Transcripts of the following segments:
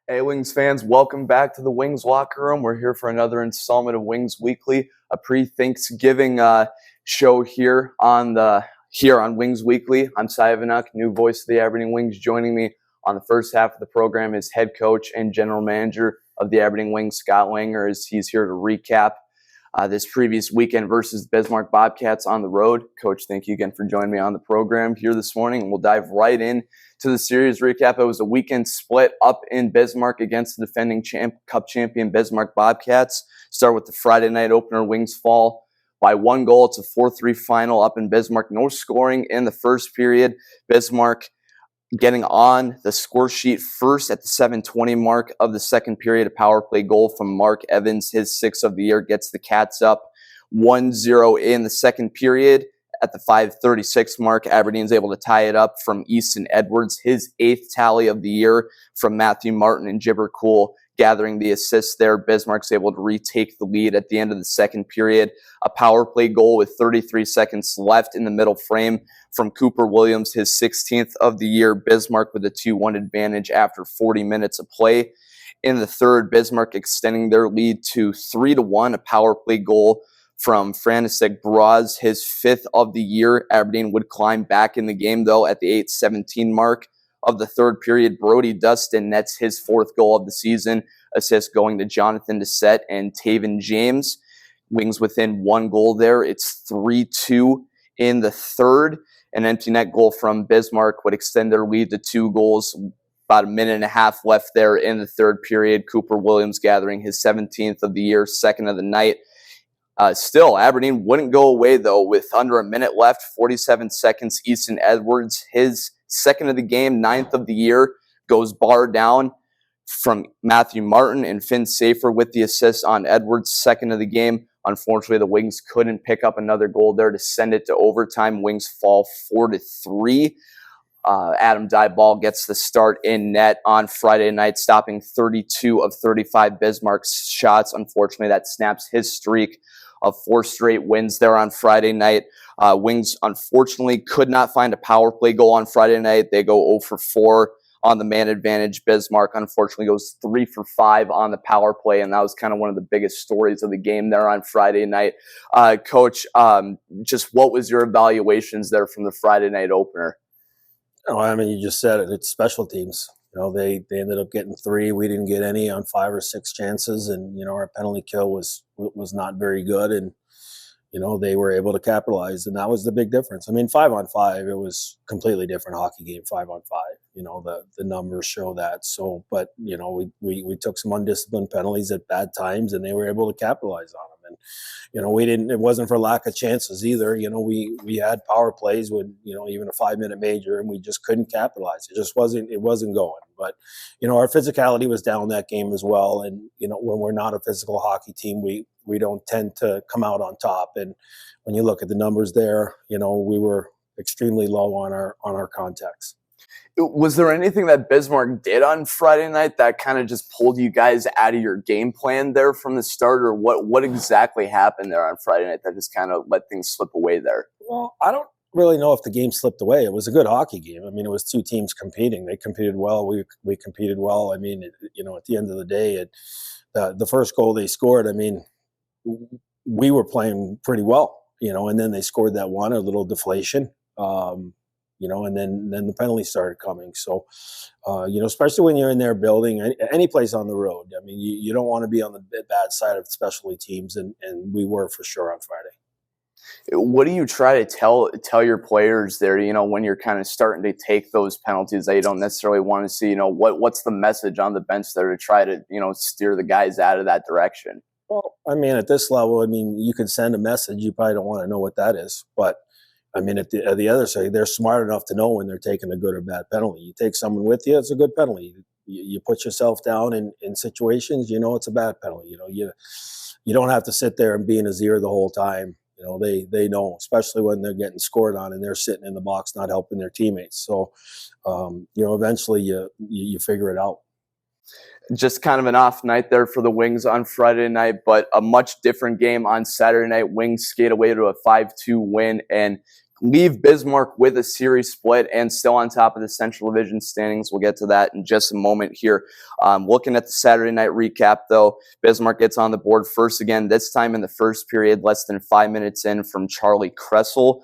Hey, Wings fans, welcome back to the Wings Locker Room. We're here for another installment of Wings Weekly, a pre-Thanksgiving show here on Wings Weekly. I'm Cy Vanuk, new voice of the Aberdeen Wings. Joining me on the first half of the program is head coach and general manager of the Aberdeen Wings, Scott Langer, as he's here to recap this previous weekend versus Bismarck Bobcats on the road. Coach, thank you again for joining me on the program here this morning, and we'll dive right in to the series recap. It was a weekend split up in Bismarck against the defending Cup champion Bismarck Bobcats. Start with the Friday night opener. Wings fall by 1 goal. It's a 4-3 final up in Bismarck. No scoring in the first period. Bismarck getting on the score sheet first at the 7:20 mark of the second period. A power play goal from Mark Evans, his 6th of the year, gets the Cats up 1-0 in the second period. At the 5:36 mark, Aberdeen's able to tie it up from Easton Edwards, his 8th tally of the year from Matthew Martin and Jibber Cool gathering the assists there. Bismarck's able to retake the lead at the end of the second period. A power play goal with 33 seconds left in the middle frame from Cooper Williams, his 16th of the year. Bismarck with a 2-1 advantage after 40 minutes of play. In the third, Bismarck extending their lead to 3-1, a power play goal from Franisek Braz, his 5th of the year. Aberdeen would climb back in the game, though, at the 8:17 mark of the third period. Brody Dustin nets his 4th goal of the season, assist going to Jonathan Doucette and Taven James. Wings within 1 goal there. It's 3-2 in the third. An empty net goal from Bismarck would extend their lead to 2 goals. About a minute and a half left there in the third period. Cooper Williams gathering his 17th of the year, 2nd of the night. Still, Aberdeen wouldn't go away, though, with under a minute left, 47 seconds. Easton Edwards, his 2nd of the game, 9th of the year, goes bar down from Matthew Martin, and Finn Safer with the assist on Edwards, 2nd of the game. Unfortunately, the Wings couldn't pick up another goal there to send it to overtime. Wings fall 4-3. Adam Dyball gets the start in net on Friday night, stopping 32 of 35 Bismarck's shots. Unfortunately, that snaps his streak of 4 straight wins there on Friday night. Wings, unfortunately, could not find a power play goal on Friday night. They go 0 for 4 on the man advantage. Bismarck, unfortunately, goes 3 for 5 on the power play, and that was kind of one of the biggest stories of the game there on Friday night. Coach, just what was your evaluations there from the Friday night opener? Oh, I mean, you just said it. It's special teams. They ended up getting 3. We didn't get any on 5 or 6 chances, and our penalty kill was not very good, and they were able to capitalize, and that was the big difference. I mean, 5-on-5, it was completely different hockey game. 5-on-5, the numbers show that. So, but we took some undisciplined penalties at bad times, and they were able to capitalize on them. And we didn't. It wasn't for lack of chances either. We had power plays with even a 5-minute major, and we just couldn't capitalize. It just wasn't. It wasn't going. But our physicality was down that game as well. And when we're not a physical hockey team, we don't tend to come out on top. And when you look at the numbers there, we were extremely low on our contacts. Was there anything that Bismarck did on Friday night that kind of just pulled you guys out of your game plan there from the start, or what exactly happened there on Friday night that just kind of let things slip away there? Well, I don't really know if the game slipped away. It was a good hockey game. I mean, it was 2 teams competing. They competed well. We competed well. I mean, at the end of the day, the first goal they scored, I mean, we were playing pretty well, and then they scored that one, a little deflation. And then the penalty started coming. So, especially when you're in there building any place on the road, I mean, you don't want to be on the bad side of specialty teams, and we were for sure on Friday. What do you try to tell your players there, when you're kind of starting to take those penalties that you don't necessarily want to see? What's the message on the bench there to try to, steer the guys out of that direction? Well, I mean, at this level, I mean, you can send a message. You probably don't want to know what that is, but I mean, at the other side, they're smart enough to know when they're taking a good or bad penalty. You take someone with you, it's a good penalty. You put yourself down in situations, it's a bad penalty. You don't have to sit there and be in his ear the whole time. They know, especially when they're getting scored on and they're sitting in the box not helping their teammates. So, eventually you figure it out. Just kind of an off night there for the Wings on Friday night, but a much different game on Saturday night. Wings skate away to a 5-2 win and leave Bismarck with a series split and still on top of the Central Division standings. We'll get to that in just a moment here. Looking at the Saturday night recap, though, Bismarck gets on the board first again, this time in the first period, less than 5 minutes in, from Charlie Kressel.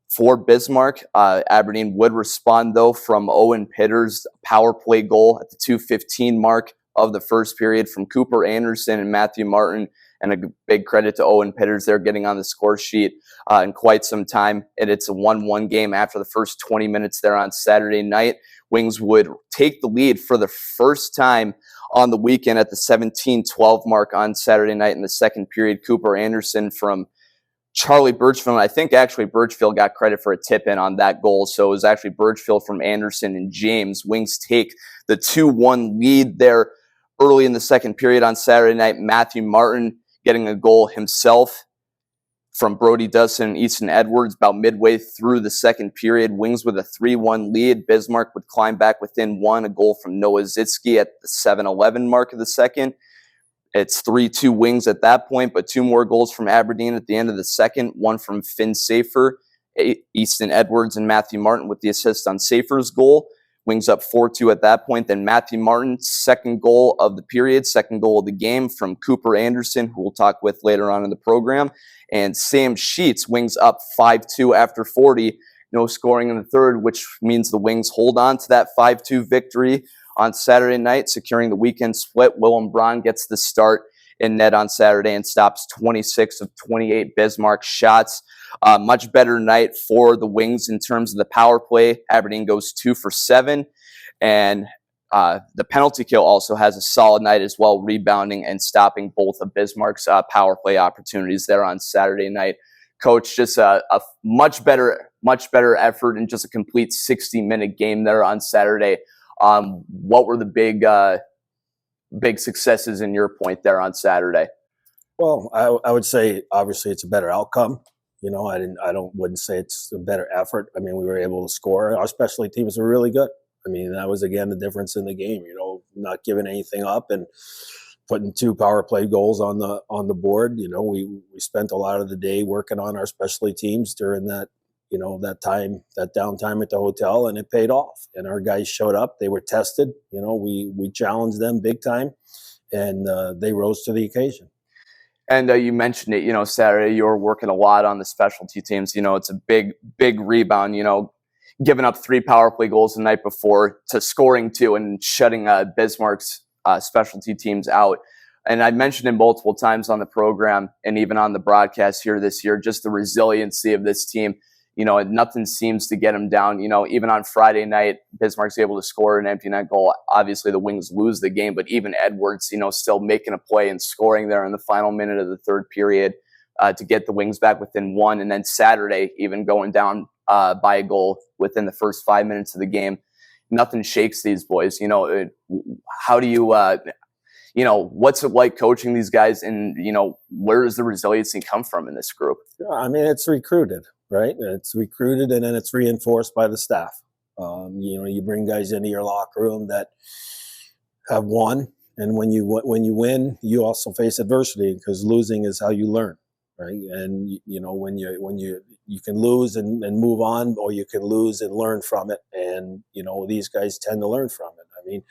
For Bismarck, Aberdeen would respond, though, from Owen Pitter's power play goal at the 2:15 mark of the first period from Cooper Anderson and Matthew Martin. And a big credit to Owen Pitters there, getting on the score sheet in quite some time. And it's a 1-1 game after the first 20 minutes there on Saturday night. Wings would take the lead for the first time on the weekend at the 17-12 mark on Saturday night in the second period. Cooper Anderson from Charlie Birchfield. I think actually Birchfield got credit for a tip-in on that goal. So it was actually Birchfield from Anderson and James. Wings take the 2-1 lead there early in the second period on Saturday night. Matthew Martin getting a goal himself from Brody Dustin and Easton Edwards about midway through the second period. Wings with a 3-1 lead. Bismarck would climb back within one. A goal from Noah Zitsky at the 7-11 mark of the second. It's 3-2 Wings at that point, but two more goals from Aberdeen at the end of the second. One from Finn Safer, Easton Edwards, and Matthew Martin with the assist on Safer's goal. Wings up 4-2 at that point. Then Matthew Martin's second goal of the period, second goal of the game from Cooper Anderson, who we'll talk with later on in the program. And Sam Sheets, Wings up 5-2 after 40. No scoring in the third, which means the Wings hold on to that 5-2 victory on Saturday night, securing the weekend split. Willem Braun gets the start in net on Saturday and stops 26 of 28 Bismarck shots. Much better night for the Wings in terms of the power play. Aberdeen goes 2 for 7. And the penalty kill also has a solid night as well, rebounding and stopping both of Bismarck's power play opportunities there on Saturday night. Coach, just a much better effort in just a complete 60-minute game there on Saturday. What were the big successes in your point there on Saturday? Well, I would say obviously it's a better outcome. You know, wouldn't say it's a better effort. I mean, we were able to score. Our specialty teams were really good. I mean, that was again the difference in the game. You know, not giving anything up and putting 2 power play goals on the board. You know, we spent a lot of the day working on our specialty teams during that, you know, that downtime at the hotel, and it paid off. And our guys showed up. They were tested. You know, we challenged them big time, and they rose to the occasion. And you mentioned it, you know, Saturday you were working a lot on the specialty teams. You know, it's a big rebound, you know, giving up 3 power play goals the night before to scoring 2 and shutting Bismarck's specialty teams out. And I mentioned it multiple times on the program and even on the broadcast here this year, just the resiliency of this team. You know, nothing seems to get them down. You know, even on Friday night, Bismarck's able to score an empty net goal. Obviously, the Wings lose the game, but even Edwards, you know, still making a play and scoring there in the final minute of the third period to get the Wings back within 1. And then Saturday, even going down by a goal within the first 5 minutes of the game. Nothing shakes these boys. You know, how do you, you know, what's it like coaching these guys? And, you know, where does the resiliency come from in this group? I mean, it's recruited. Right, it's recruited and then it's reinforced by the staff. You know, you bring guys into your locker room that have won, and when you win, you also face adversity, because losing is how you learn, right? And you know, when you can lose and move on, or you can lose and learn from it. And you know, these guys tend to learn from it. I mean,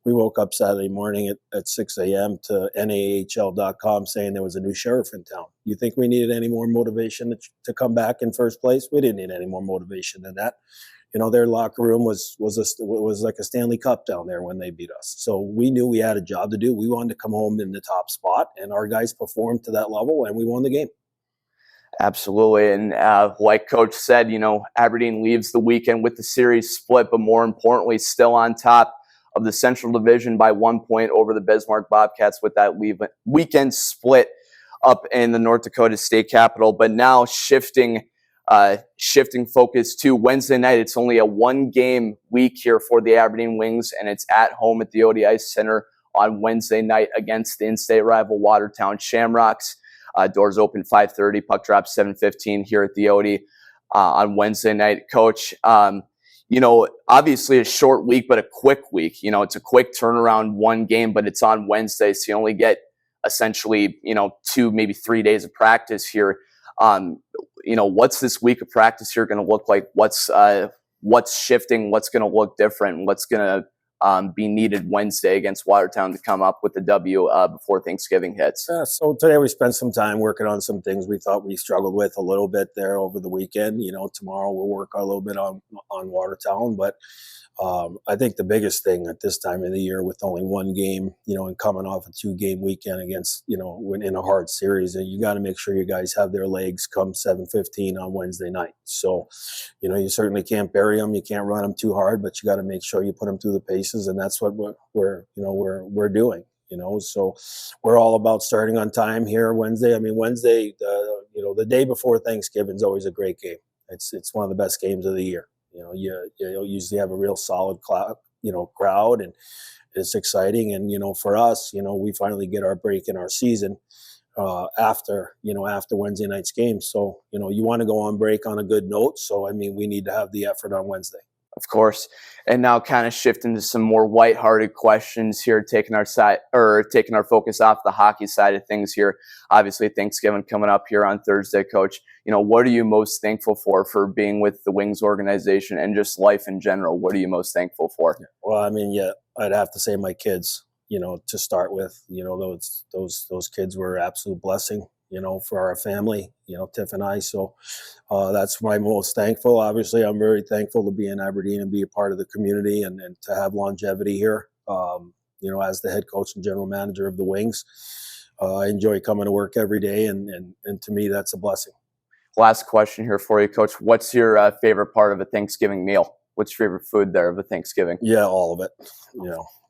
we woke up Saturday morning at 6 a.m. to NAHL.com saying there was a new sheriff in town. You think we needed any more motivation to come back in first place? We didn't need any more motivation than that. You know, their locker room was like a Stanley Cup down there when they beat us. So we knew we had a job to do. We wanted to come home in the top spot, and our guys performed to that level, and we won the game. Absolutely. And like Coach said, you know, Aberdeen leaves the weekend with the series split, but more importantly, still on top of the Central Division by 1 point over the Bismarck Bobcats with that weekend split up in the North Dakota State Capitol. But now shifting focus to Wednesday night. It's only a 1-game week here for the Aberdeen Wings, and it's at home at the Odde Ice Center on Wednesday night against the in-state rival Watertown Shamrocks. Doors open 5:30, puck drops 7:15 here at the Odde on Wednesday night. Coach, you know, obviously a short week, but a quick week. You know, it's a quick turnaround, 1 game, but it's on Wednesday, so you only get essentially, you know, 2, maybe 3 days of practice here. What's this week of practice here going to look like? What's shifting? What's going to look different? What's going to be needed Wednesday against Watertown to come up with the W before Thanksgiving hits? So today we spent some time working on some things we thought we struggled with a little bit there over the weekend. Tomorrow we'll work a little bit on Watertown, but I think the biggest thing at this time of the year with only one game, and coming off a 2-game weekend against, when in a hard series, you got to make sure you guys have their legs come 7:15 on Wednesday night. So, you certainly can't bury them. You can't run them too hard, but you got to make sure you put them through the paces. And that's what we're doing. So we're all about starting on time here Wednesday. I mean, Wednesday, the day before Thanksgiving is always a great game. It's one of the best games of the year. You usually have a real solid crowd, and it's exciting. And, for us, we finally get our break in our season after Wednesday night's game. So, you want to go on break on a good note. So, I mean, we need to have the effort on Wednesday. Of course. And now kind of shifting to some more lighthearted questions here, taking our focus off the hockey side of things here. Obviously, Thanksgiving coming up here on Thursday, Coach. What are you most thankful for being with the Wings organization and just life in general? What are you most thankful for? Well, I mean, I'd have to say my kids, to start with. Those kids were an absolute blessing, for our family, Tiff and I. So that's why I'm most thankful. Obviously, I'm very thankful to be in Aberdeen and be a part of the community and to have longevity here, as the head coach and general manager of the Wings. I enjoy coming to work every day, and to me, that's a blessing. Last question here for you, Coach. What's your favorite part of a Thanksgiving meal? What's your favorite food there of a Thanksgiving? Yeah, all of it.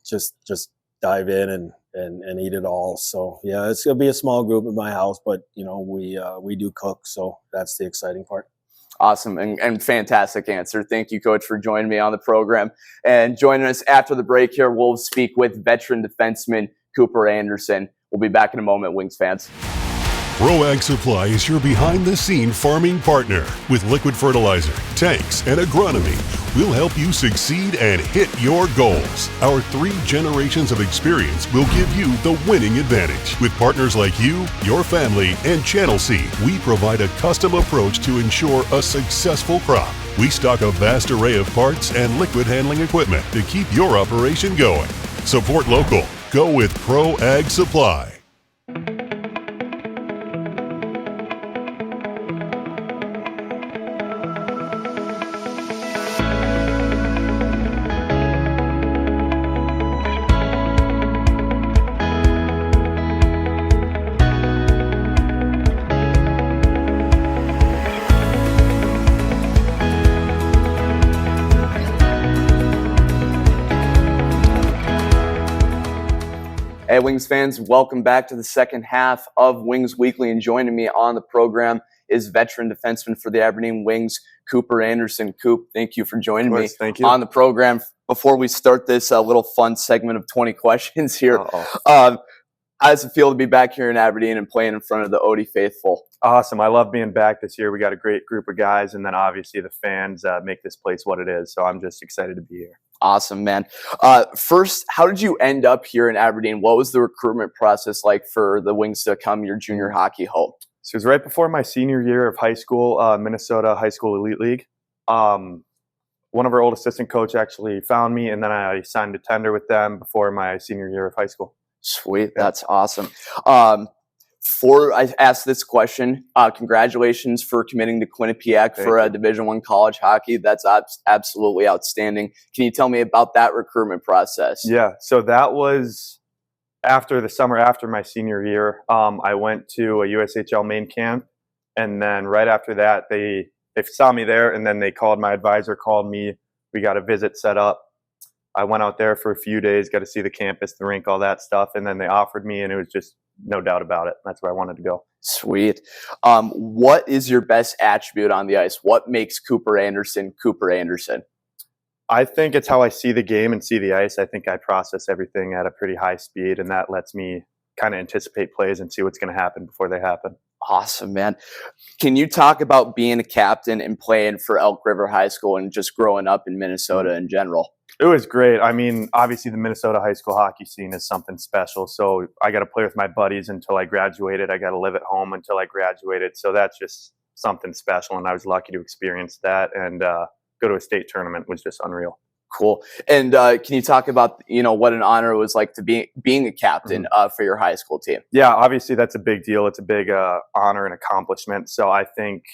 Just dive in and eat it all. So yeah, it's gonna be a small group at my house, but we do cook, so that's the exciting part. Awesome and fantastic answer. Thank you, Coach, for joining me on the program. And joining us after the break here, we'll speak with veteran defenseman Cooper Anderson. We'll be back in a moment, Wings fans. ProAg Supply is your behind-the-scene farming partner. With liquid fertilizer, tanks, and agronomy, we'll help you succeed and hit your goals. Our 3 generations of experience will give you the winning advantage. With partners like you, your family, and Channel Seed, we provide a custom approach to ensure a successful crop. We stock a vast array of parts and liquid handling equipment to keep your operation going. Support local. Go with ProAg Supply. Hey, Wings fans, welcome back to the second half of Wings Weekly. And joining me on the program is veteran defenseman for the Aberdeen Wings, Cooper Anderson. Coop, thank you for joining me on the program. Before we start this little fun segment of 20 questions here, how does it feel to be back here in Aberdeen and playing in front of the Odde faithful? Awesome. I love being back this year. We got a great group of guys, and then obviously the fans make this place what it is. So I'm just excited to be here. Awesome, man. First, how did you end up here in Aberdeen? What was the recruitment process like for the Wings to come your junior hockey home? So it was right before my senior year of high school, Minnesota High School Elite League. One of our old assistant coach actually found me, and then I signed a tender with them before my senior year of high school. Sweet. That's awesome. I asked this question, congratulations for committing to Quinnipiac for Division I college hockey. That's absolutely outstanding. Can you tell me about that recruitment process? Yeah, so that was after the summer after my senior year. I went to a USHL main camp, and then right after that, they saw me there, and then my advisor called me. We got a visit set up. I went out there for a few days, got to see the campus, the rink, all that stuff, and then they offered me, and it was just no doubt about it. That's where I wanted to go. Sweet. What is your best attribute on the ice? What makes Cooper Anderson Cooper Anderson? I think it's how I see the game and see the ice. I think I process everything at a pretty high speed, and that lets me kind of anticipate plays and see what's going to happen before they happen. Awesome, man. Can you talk about being a captain and playing for Elk River High School and just growing up in Minnesota in general? It was great. I mean, obviously the Minnesota high school hockey scene is something special. So I got to play with my buddies until I graduated. I got to live at home until I graduated. So that's just something special. And I was lucky to experience that, and go to a state tournament was just unreal. Cool. And can you talk about, what an honor it was like to being a captain for your high school team? Yeah, obviously that's a big deal. It's a big honor and accomplishment. So I think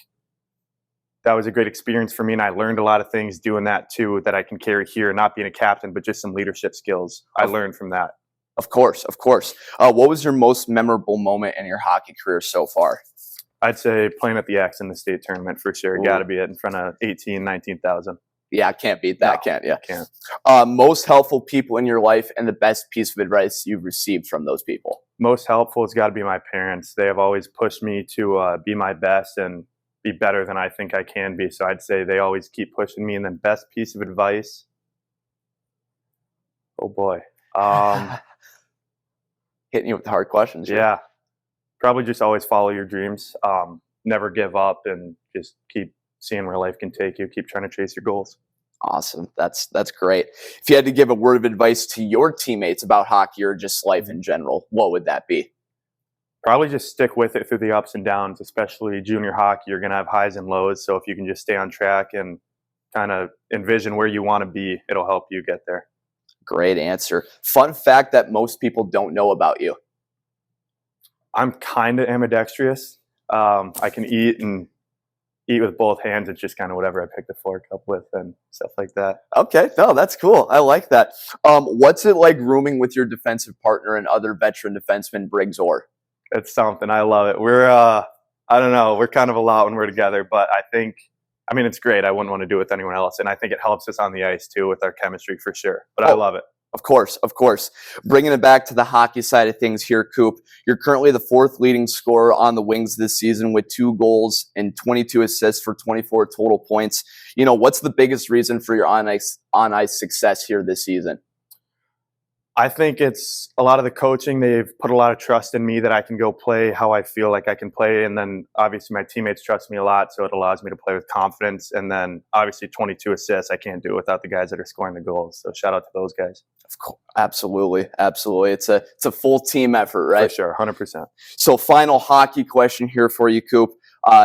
that was a great experience for me, and I learned a lot of things doing that too that I can carry here, not being a captain, but just some leadership skills I learned from that. Of course. What was your most memorable moment in your hockey career so far? I'd say playing at the X in the state tournament for sure. Got to be it in front of 19,000. Yeah, I can't beat that, No, can't you? Can't. Most helpful people in your life and the best piece of advice you've received from those people? Most helpful has got to be my parents. They have always pushed me to be my best and be better than I think I can be. So I'd say they always keep pushing me. And then best piece of advice, oh boy. Hitting you with the hard questions. Yeah. Probably just always follow your dreams. Never give up, and just keep seeing where life can take you. Keep trying to chase your goals. Awesome. That's great. If you had to give a word of advice to your teammates about hockey or just life in general, what would that be? Probably just stick with it through the ups and downs, especially junior hockey. You're going to have highs and lows. So if you can just stay on track and kind of envision where you want to be, it'll help you get there. Great answer. Fun fact that most people don't know about you. I'm kind of ambidextrous. I can eat with both hands. It's just kind of whatever I pick the fork up with and stuff like that. Okay, no, that's cool. I like that. What's it like rooming with your defensive partner and other veteran defenseman Briggs Orr? It's something. I love it. We're I don't know. We're kind of a lot when we're together, but I mean, it's great. I wouldn't want to do it with anyone else, and I think it helps us on the ice too with our chemistry for sure. But I love it. Of course. Bringing it back to the hockey side of things here, Coop. You're currently the fourth leading scorer on the Wings this season with 2 goals and 22 assists for 24 total points. What's the biggest reason for your on-ice success here this season? I think it's a lot of the coaching. They've put a lot of trust in me that I can go play how I feel like I can play. And then obviously my teammates trust me a lot, so it allows me to play with confidence. And then obviously 22 assists, I can't do it without the guys that are scoring the goals. So shout out to those guys. Of course. Absolutely. It's a full team effort, right? For sure, 100%. So final hockey question here for you, Coop.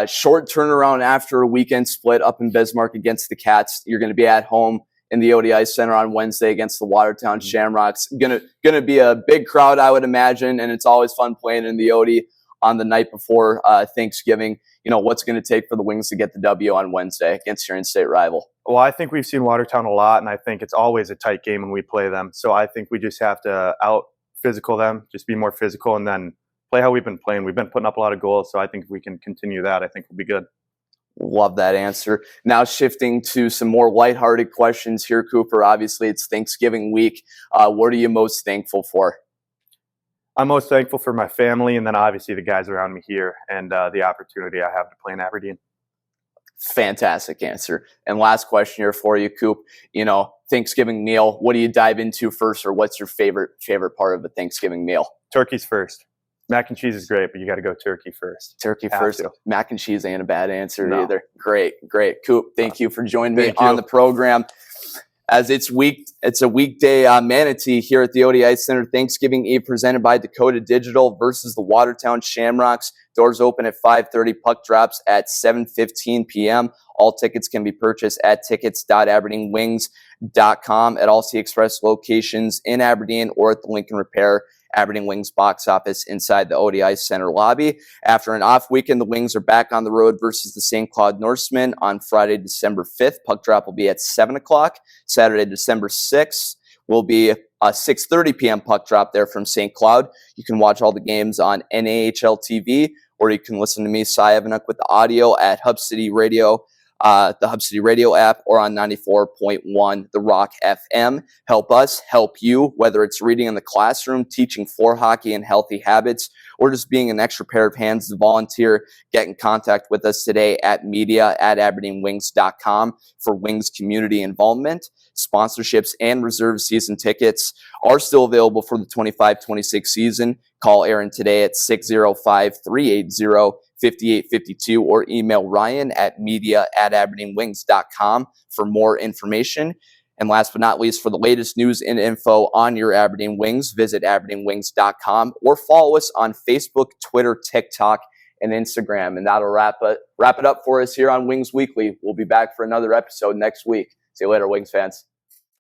Short turnaround after a weekend split up in Bismarck against the Cats. You're going to be at home in the Odde Ice Center on Wednesday against the Watertown Shamrocks. Gonna be a big crowd, I would imagine, and it's always fun playing in the Odde on the night before Thanksgiving. What's going to take for the Wings to get the W on Wednesday against your in-state rival? Well, I think we've seen Watertown a lot, and I think it's always a tight game when we play them. So I think we just have to out-physical them, just be more physical, and then play how we've been playing. We've been putting up a lot of goals, so I think if we can continue that, I think we'll be good. Love that answer. Now shifting to some more lighthearted questions here, Cooper. Obviously, it's Thanksgiving week. What are you most thankful for? I'm most thankful for my family, and then obviously the guys around me here and the opportunity I have to play in Aberdeen. Fantastic answer. And last question here for you, Coop. Thanksgiving meal. What do you dive into first, or what's your favorite part of a Thanksgiving meal? Turkey's first. Mac and cheese is great, but you got to go turkey first. Turkey first. Mac and cheese ain't a bad answer either. Great. Coop, thank you for joining me on the program. As it's a weekday manatee here at the Odde Ice Center. Thanksgiving Eve presented by Dakota Digital versus the Watertown Shamrocks. Doors open at 5:30. Puck drops at 7:15 p.m. All tickets can be purchased at tickets.aberdeenwings.com at all C Express locations in Aberdeen or at the Lincoln Repair Aberdeen Wings box office inside the Odde Ice Center lobby. After an off weekend, the Wings are back on the road versus the St. Cloud Norsemen on Friday, December 5th. Puck drop will be at 7 o'clock. Saturday, December 6th will be a 6:30 p.m. puck drop there from St. Cloud. You can watch all the games on NAHL TV, or you can listen to me, Cy Evanuck, with the audio at Hub City Radio, the Hub City Radio app, or on 94.1 The Rock FM. Help us help you, whether it's reading in the classroom, teaching floor hockey and healthy habits, or just being an extra pair of hands to volunteer. Get in contact with us today at media@aberdeenwings.com for Wings community involvement. Sponsorships and reserve season tickets are still available for the 25-26 season. Call Aaron today at 605-380-5852 or email Ryan at media@aberdeenwings.com for more information. And last but not least, for the latest news and info on your Aberdeen Wings, visit aberdeenwings.com or follow us on Facebook, Twitter, TikTok, and Instagram. And that'll wrap it up for us here on Wings Weekly. We'll be back for another episode next week. See you later, Wings fans.